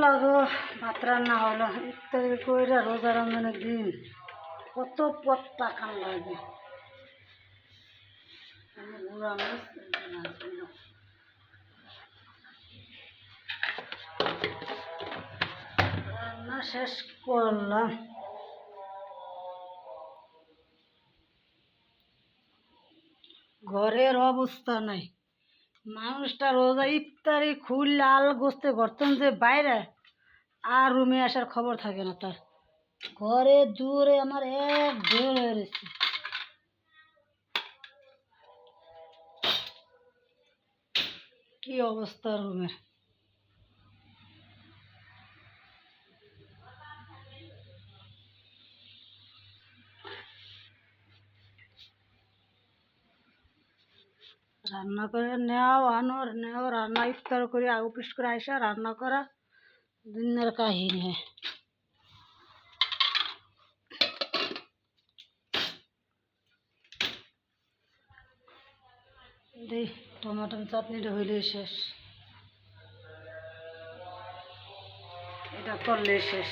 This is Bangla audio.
লাগো ভাত রান্না হলো ইত্যাদি কইরা রোজা রমজানের দিন কত পথ পাকান লাগে। রান্না শেষ করলাম। ঘরের অবস্থা নাই, মানুষটা রোজা ইফতারি খুললে আল গোস্তে গর্তন যে বাইরে আর রুমে আসার খবর থাকে না তার। ঘরে দূরে আমার এক ঢের হয়ে রয়েছে। কি অবস্থা রুমের। রান্না করে নেওয়া আনোর নেওয়া রান্না ইফতার করে অফিস করে আসা রান্না করা দিনের কাহিনী। দেই টমাটো চাটনিটা হইলে শেষ, এটা করলে শেষ।